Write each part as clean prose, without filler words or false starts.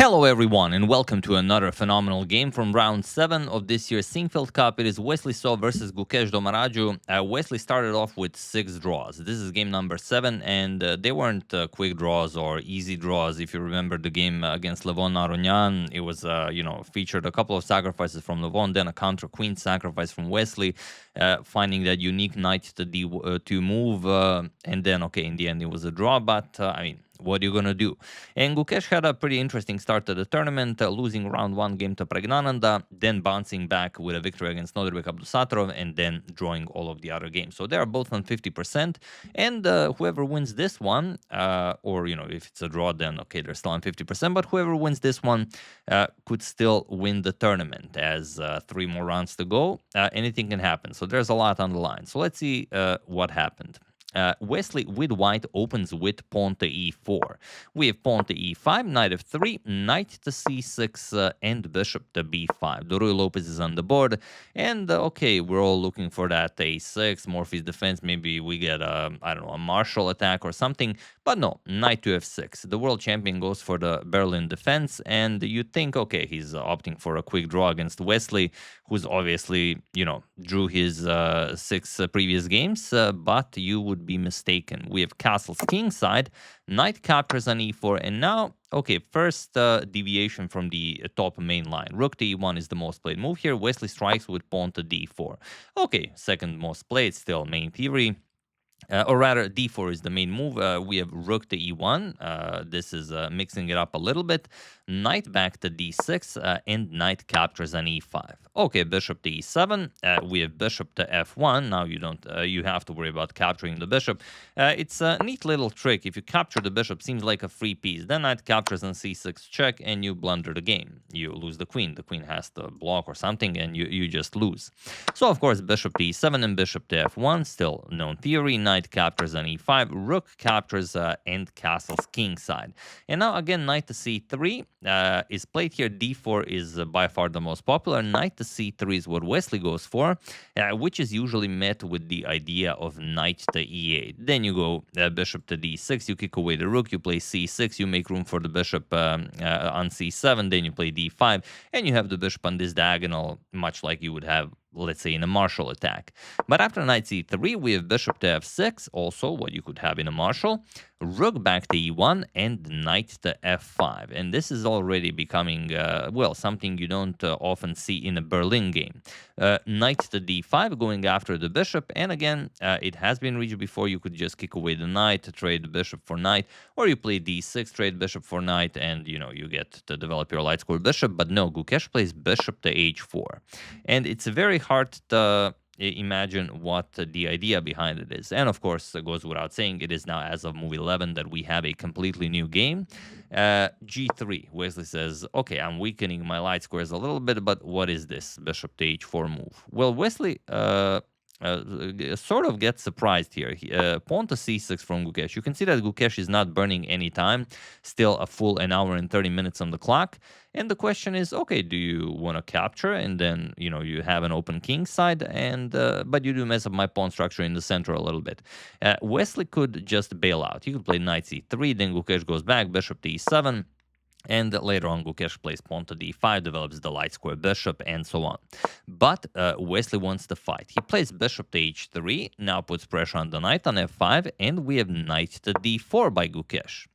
Hello everyone and welcome to another phenomenal game from round 7 of this year's Sinquefield Cup. It is Wesley versus Gukesh D. Wesley started off with 6 draws. This is game number 7 and they weren't quick draws or easy draws. If you remember the game against Levon Aronian, it was, featured a couple of sacrifices from Levon, then a counter queen sacrifice from Wesley, finding that unique knight to D2 move, and then, in the end it was a draw, but, what are you going to do? And Gukesh had a pretty interesting start to the tournament, losing round 1 game to Pregnananda, then bouncing back with a victory against Nodirbek Abdusatorov, and then drawing all of the other games. So they are both on 50%, and whoever wins this one, if it's a draw, then they're still on 50%, but whoever wins this one could still win the tournament, as 3 more rounds to go. Anything can happen, so there's a lot on the line. So let's see what happened. Wesley with white opens with pawn to e4. We have pawn to e5, knight f3, knight to c6, and bishop to b5. The Ruy Lopez is on the board, and we're all looking for that a6, Morphy's defense. Maybe we get a martial attack or something, but no, knight to f6. The world champion goes for the Berlin defense, and you think, he's opting for a quick draw against Wesley, who's obviously, drew his 6 previous games, but you would be mistaken. We have castles kingside, knight captures on e4, and now, first deviation from the top main line. Rook to e1 is the most played move here. Wesley strikes with pawn to d4. Second most played, still main theory. Or rather, d4 is the main move. We have rook to e1. This is mixing it up a little bit. Knight back to d6, and knight captures on e5. Bishop to e7. We have bishop to f1. Now you don't. You have to worry about capturing the bishop. It's a neat little trick. If you capture the bishop, seems like a free piece. Then knight captures on c6 check, and you blunder the game. You lose the queen. The queen has to block or something, and you just lose. So of course, bishop to e7 and bishop to f1. Still known theory. Knight captures on e5, rook captures, and castles kingside. And now again, knight to c3 is played here. d4 is by far the most popular. Knight to c3 is what Wesley goes for, which is usually met with the idea of knight to e8. Then you go bishop to d6, you kick away the rook, you play c6, you make room for the bishop on c7, then you play d5, and you have the bishop on this diagonal, much like you would have, let's say, in a martial attack. But after knight c3, we have bishop to f6, also what you could have in a martial, rook back to e1, and knight to f5. And this is already becoming, something you don't often see in a Berlin game. Knight to d5, going after the bishop, and again, it has been reached before. You could just kick away the knight, trade the bishop for knight, or you play d6, trade bishop for knight, and, you get to develop your light square bishop. But no, Gukesh plays bishop to h4. And it's very hard to imagine what the idea behind it is. And of course, it goes without saying, it is now, as of move 11, that we have a completely new game. g3, Wesley says, I'm weakening my light squares a little bit, but what is this bishop to h4 move? Well, Wesley sort of gets surprised here. Pawn to c6 from Gukesh. You can see that Gukesh is not burning any time, still a full an hour and 30 minutes on the clock. And the question is, do you want to capture, and then, you have an open king side, and but you do mess up my pawn structure in the center a little bit. Wesley could just bail out. He could play knight c3, then Gukesh goes back, bishop to e7, and later on, Gukesh plays pawn to d5, develops the light square bishop, and so on. But Wesley wants to fight. He plays bishop to h3, now puts pressure on the knight on f5, and we have knight to d4 by Gukesh.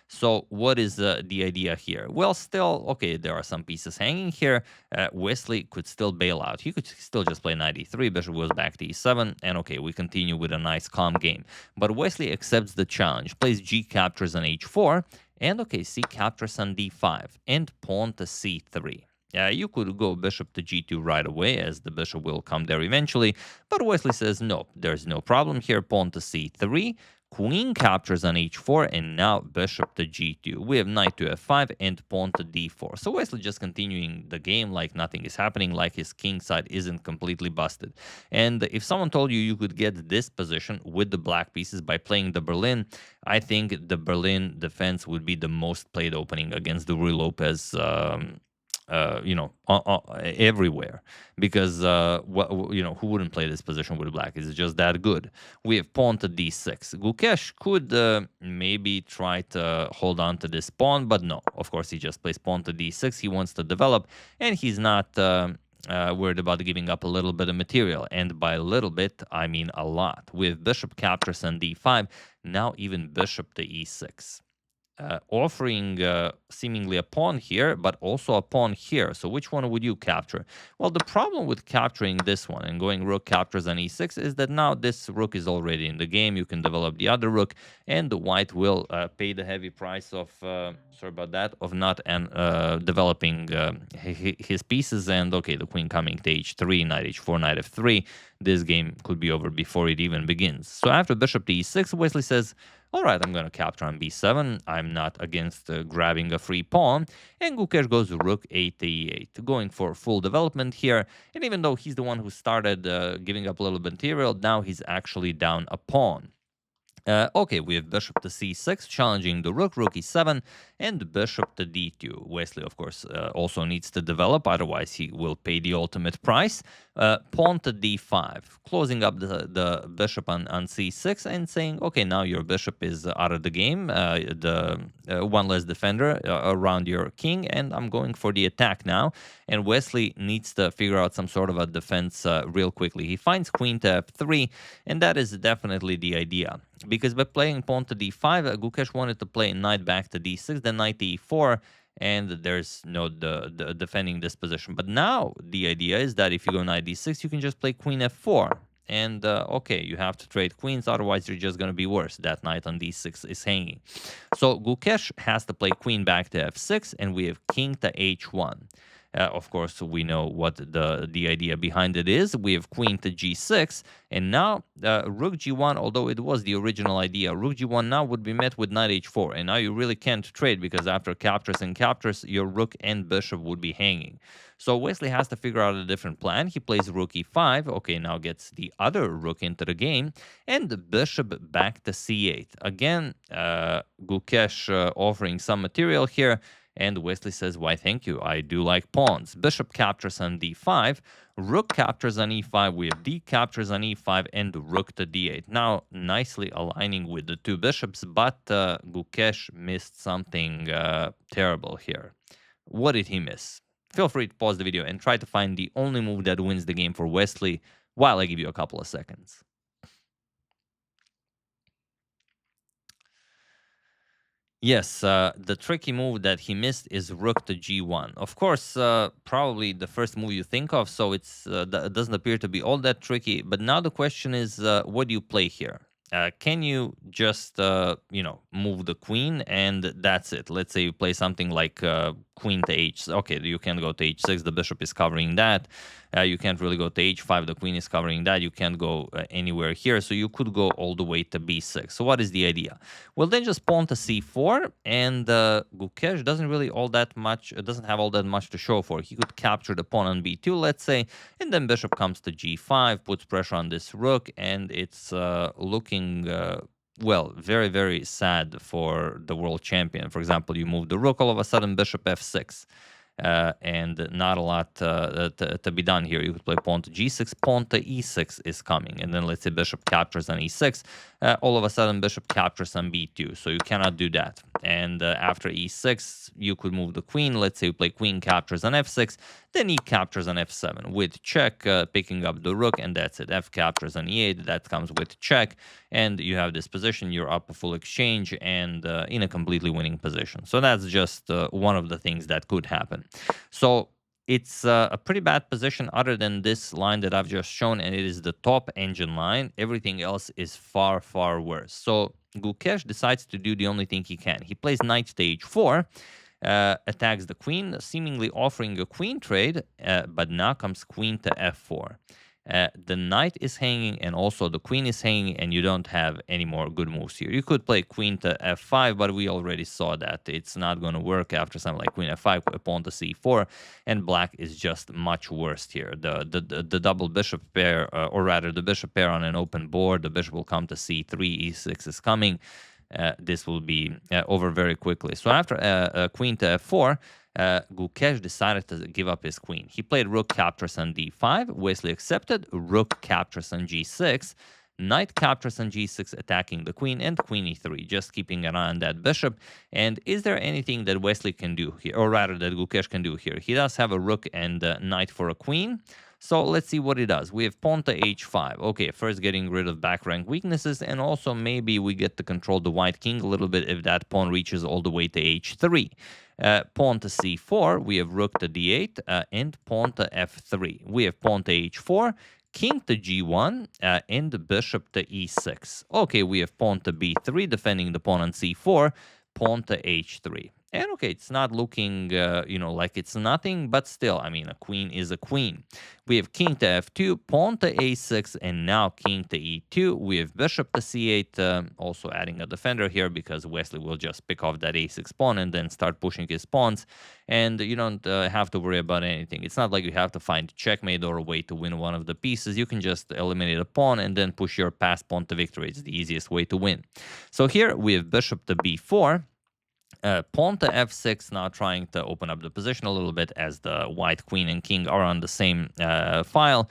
So what is the idea here? Well, still, there are some pieces hanging here. Wesley could still bail out. He could still just play knight e3, bishop goes back to e7, and we continue with a nice calm game. But Wesley accepts the challenge, plays g captures on h4, and c captures on d5, and pawn to c3. You could go bishop to g2 right away, as the bishop will come there eventually, but Wesley says, no, there's no problem here, pawn to c3, queen captures on h4, and now bishop to g2. We have knight to f5 and pawn to d4. So Wesley just continuing the game like nothing is happening, like his king side isn't completely busted. And if someone told you could get this position with the black pieces by playing the Berlin, I think the Berlin defense would be the most played opening against the Ruy Lopez everywhere, because who wouldn't play this position with black? It's just that good. We have pawn to d6. Gukesh could maybe try to hold on to this pawn, but no, of course he just plays pawn to d6. He wants to develop, and he's not worried about giving up a little bit of material, and by a little bit I mean a lot. With bishop captures on d5, now even bishop to e6. Offering seemingly a pawn here, but also a pawn here. So which one would you capture? Well, the problem with capturing this one and going rook captures on e6 is that now this rook is already in the game. You can develop the other rook, and the white will pay the heavy price of, sorry about that, of not developing his pieces. And okay, the queen coming to h3, knight h4, knight f3. This game could be over before it even begins. So after bishop to e6, Wesley says, all right, I'm going to capture on b7. I'm not against grabbing a free pawn. And Gukesh goes rook 8 to e8, going for full development here. And even though he's the one who started giving up a little bit material, now he's actually down a pawn. Okay, we have bishop to c6, challenging the rook, rook e7, and bishop to d2. Wesley, of course, also needs to develop, otherwise he will pay the ultimate price. Pawn to d5, closing up the bishop on c6 and saying, okay, now your bishop is out of the game, one less defender around your king, and I'm going for the attack now. And Wesley needs to figure out some sort of a defense real quickly. He finds queen to f3, and that is definitely the idea. Because by playing pawn to d5, Gukesh wanted to play knight back to d6, then knight to e4, and there's no defending this position. But now the idea is that if you go knight d6, you can just play queen f4. And okay, you have to trade queens, otherwise you're just going to be worse. That knight on d6 is hanging. So Gukesh has to play queen back to f6, and we have king to h1. Of course, we know what the idea behind it is. We have queen to g6, and now rook g1, although it was the original idea, rook g1 now would be met with knight h4, and now you really can't trade, because after captures and captures, your rook and bishop would be hanging. So Wesley has to figure out a different plan. He plays rook e5, okay, now gets the other rook into the game, and the bishop back to c8. Again, Gukesh offering some material here, and Wesley says, why, thank you, I do like pawns. Bishop captures on d5, rook captures on e5, we have d captures on e5, and rook to d8. Now, nicely aligning with the two bishops, but Gukesh missed something terrible here. What did he miss? Feel free to pause the video and try to find the only move that wins the game for Wesley while I give you a couple of seconds. Yes, the tricky move that he missed is rook to g1. Of course, probably the first move you think of, so it doesn't appear to be all that tricky. But now the question is, what do you play here? Can you just, move the queen and that's it? Let's say you play something like queen to h. Okay, you can go to h6. The bishop is covering that. You can't really go to h5. The queen is covering that. You can't go anywhere here. So you could go all the way to b6. So what is the idea? Well, then just pawn to c4, and Gukesh doesn't have all that much to show for. He could capture the pawn on b2, let's say, and then bishop comes to g5, puts pressure on this rook, and it's looking well, very, very sad for the world champion. For example, you move the rook, all of a sudden bishop f6. And not a lot to be done here. You could play pawn to g6, pawn to e6 is coming, and then let's say bishop captures on e6. All of a sudden bishop captures on b2, so you cannot do that. And after e6, you could move the queen. Let's say you play queen captures on f6, then e captures on f7 with check, picking up the rook, and that's it. F captures on e8, that comes with check, and you have this position. You're up a full exchange and in a completely winning position. So that's just one of the things that could happen. So it's a pretty bad position other than this line that I've just shown, and it is the top engine line. Everything else is far, far worse. So Gukesh decides to do the only thing he can. He plays knight to h4, attacks the queen, seemingly offering a queen trade, but now comes queen to f4. The knight is hanging and also the queen is hanging, and you don't have any more good moves here. You could play queen to f5, but we already saw that it's not going to work after something like queen f5, pawn to c4, and black is just much worse here. The double bishop pair, or rather the bishop pair on an open board, the bishop will come to c3, e6 is coming. This will be over very quickly. So after queen to f4, Gukesh decided to give up his queen. He played rook captures on d5. Wesley accepted. Rook captures on g6. Knight captures on g6, attacking the queen, and queen e3, just keeping an eye on that bishop. And is there anything that Wesley can do here, or rather that Gukesh can do here? He does have a rook and knight for a queen. So let's see what he does. We have pawn to h5. Okay, first getting rid of back rank weaknesses, and also maybe we get to control the white king a little bit if that pawn reaches all the way to h3. Pawn to c4, we have rook to d8, and pawn to f3. We have pawn to h4, king to g1, and the bishop to e6. Okay, we have pawn to b3, defending the pawn on c4, pawn to h3. And okay, it's not looking, like it's nothing, but still, I mean, a queen is a queen. We have king to f2, pawn to a6, and now king to e2. We have bishop to c8, also adding a defender here because Wesley will just pick off that a6 pawn and then start pushing his pawns. And you don't have to worry about anything. It's not like you have to find checkmate or a way to win one of the pieces. You can just eliminate a pawn and then push your passed pawn to victory. It's the easiest way to win. So here we have bishop to b4. Pawn to f6, now trying to open up the position a little bit as the white queen and king are on the same file.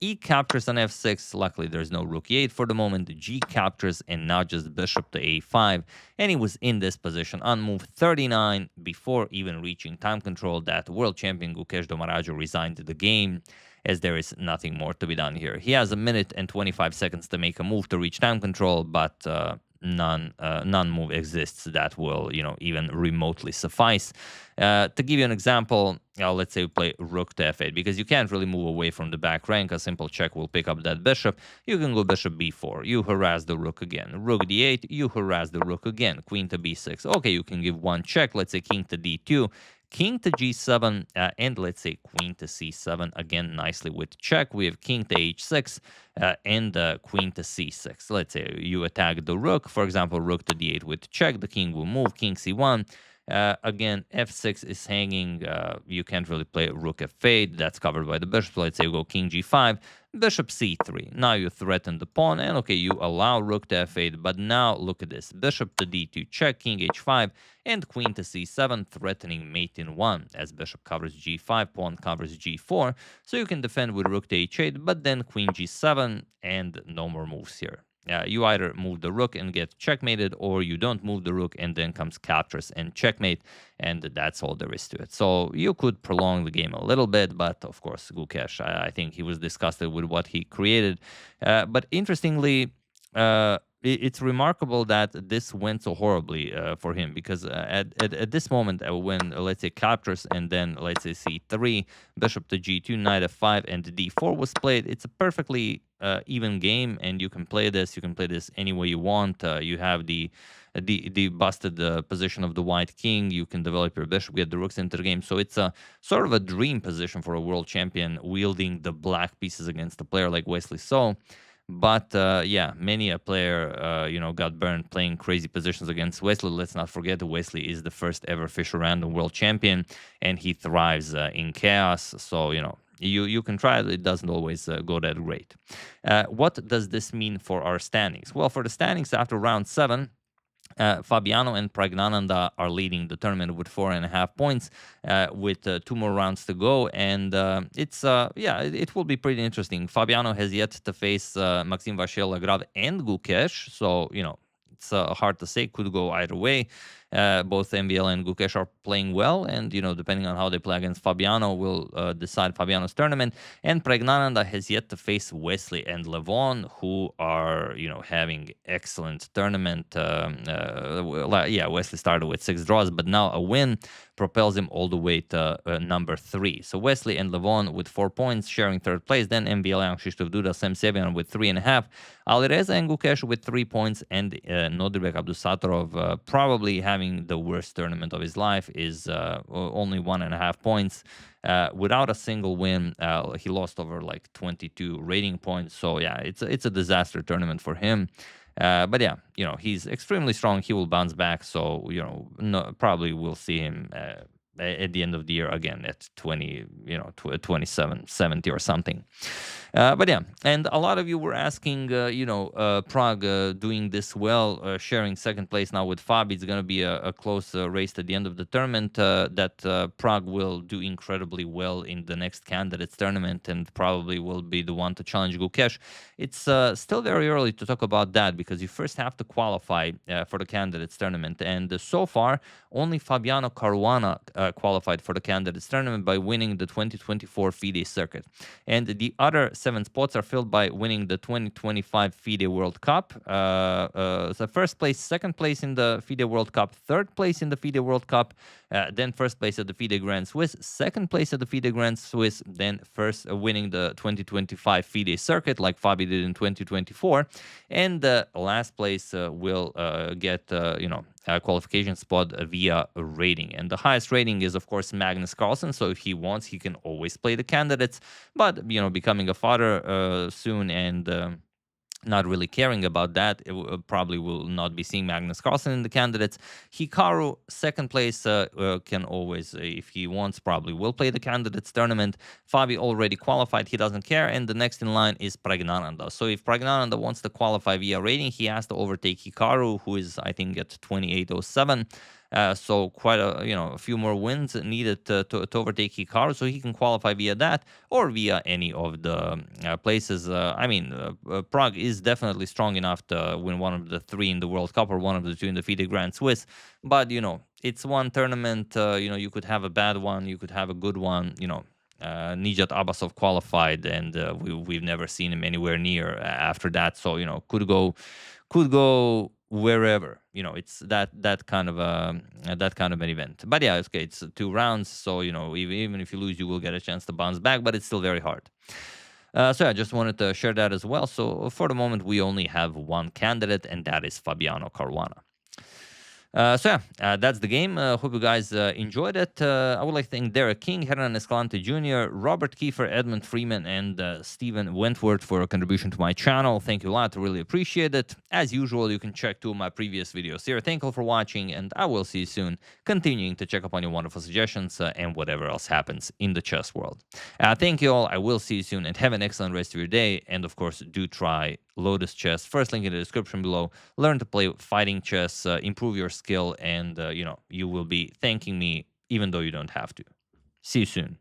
E captures on f6. Luckily, there's no rook e8 for the moment. G captures, and now just bishop to a5. And he was in this position on move 39 before even reaching time control that world champion Gukesh D resigned the game, as there is nothing more to be done here. He has a minute and 25 seconds to make a move to reach time control, but none move exists that will even remotely suffice. To give you an example, let's say we play rook to f8, because you can't really move away from the back rank. A simple check will pick up that bishop. You can go bishop b4, you harass the rook again. Rook d8, you harass the rook again. Queen to b6. Okay, you can give one check. Let's say king to d2, king to g7, and let's say queen to c7, again nicely with check. We have king to h6, and queen to c6. Let's say you attack the rook, for example, rook to d8 with check. The king will move, king c1. Again, f6 is hanging. You can't really play rook f8. That's covered by the bishop. Let's say you go king g5, bishop c3. Now you threaten the pawn, and okay, you allow rook to f8. But now look at this: bishop to d2 check, king h5, and queen to c7, threatening mate in 1. As bishop covers g5, pawn covers g4. So you can defend with rook to h8, but then queen g7, and no more moves here. You either move the rook and get checkmated, or you don't move the rook and then comes captures and checkmate, and that's all there is to it. So you could prolong the game a little bit, but of course Gukesh, I think he was disgusted with what he created. But interestingly, it's remarkable that this went so horribly for him, because at this moment, when let's say captures and then let's say c3, bishop to g2, knight f5, and d4 was played, it's a perfectly even game, and you can play this. You can play this any way you want. You have the busted position of the white king. You can develop your bishop, get the rooks into the game. So it's a sort of a dream position for a world champion, wielding the black pieces against a player like Wesley So. But yeah, many a player got burned playing crazy positions against Wesley. Let's not forget that Wesley is the first ever Fischer Random world champion, and he thrives in chaos. So you can try it. It doesn't always go that great. What does this mean for our standings? Well, for the standings after round 7, Fabiano and Pragnananda are leading the tournament with 4.5 points, with 2 more rounds to go, and it will be pretty interesting. Fabiano has yet to face Maxime Vachier-Lagrave and Gukesh, so it's hard to say. Could go either way. Both MVL and Gukesh are playing well, and depending on how they play against Fabiano will decide Fabiano's tournament. And Pragnananda has yet to face Wesley and Levon, who are having excellent tournament. Wesley started with 6 draws, but now a win propels him all the way to number 3. So Wesley and Levon with 4 points, sharing 3rd place. Then MVL and Krzysztof Duda, Sam Sevian with 3.5. Alireza and Gukesh with 3 points, and Nodirbek Abdusatorov probably having the worst tournament of his life, is only 1.5 points. Without a single win, he lost over like 22 rating points. So yeah, it's a disaster tournament for him. But yeah, he's extremely strong. He will bounce back. So probably we'll see him at the end of the year again at 20, 27, 70 or something. But yeah, and a lot of you were asking, Prague doing this well, sharing second place now with Fabi. It's going to be a close race at the end of the tournament. That Prague will do incredibly well in the next candidates tournament and probably will be the one to challenge Gukesh. It's still very early to talk about that because you first have to qualify for the candidates tournament. And so far, only Fabiano Caruana qualified for the candidates tournament by winning the 2024 FIDE circuit. And the other 7 spots are filled by winning the 2025 FIDE World Cup. So first place, second place in the FIDE World Cup, third place in the FIDE World Cup, then first place at the FIDE Grand Swiss, second place at the FIDE Grand Swiss, then first winning the 2025 FIDE circuit like Fabi did in 2024, and last place will get a qualification spot via rating. And the highest rating is, of course, Magnus Carlsen. So if he wants, he can always play the candidates. But, becoming a father soon and not really caring about that, it probably will not be seeing Magnus Carlsen in the candidates. Hikaru, second place, can always, if he wants, probably will play the candidates tournament. Fabi already qualified, he doesn't care. And the next in line is Pragnananda. So if Pragnananda wants to qualify via rating, he has to overtake Hikaru, who is, I think, at 28.07. So quite a few more wins needed to overtake Hikaru, so he can qualify via that or via any of the places. Prague is definitely strong enough to win one of the 3 in the World Cup or one of the 2 in the FIDE Grand Swiss. But it's one tournament. You could have a bad one, you could have a good one. Nijat Abbasov qualified, and we've never seen him anywhere near after that. So could go wherever. It's that kind of an event. But yeah, okay, it's 2 rounds, so even if you lose, you will get a chance to bounce back, but it's still very hard. So I just wanted to share that as well. So for the moment, we only have one candidate, and that is Fabiano Caruana. That's the game. Hope you guys enjoyed it. I would like to thank Derek King, Hernan Escalante Jr., Robert Kiefer, Edmund Freeman, and Stephen Wentworth for a contribution to my channel. Thank you a lot. Really appreciate it. As usual, you can check 2 of my previous videos here. Thank you for watching, and I will see you soon, continuing to check up on your wonderful suggestions and whatever else happens in the chess world. Thank you all. I will see you soon, and have an excellent rest of your day. And of course, do try Lotus Chess. First link in the description below. Learn to play fighting chess, improve your skill, and you will be thanking me even though you don't have to. See you soon.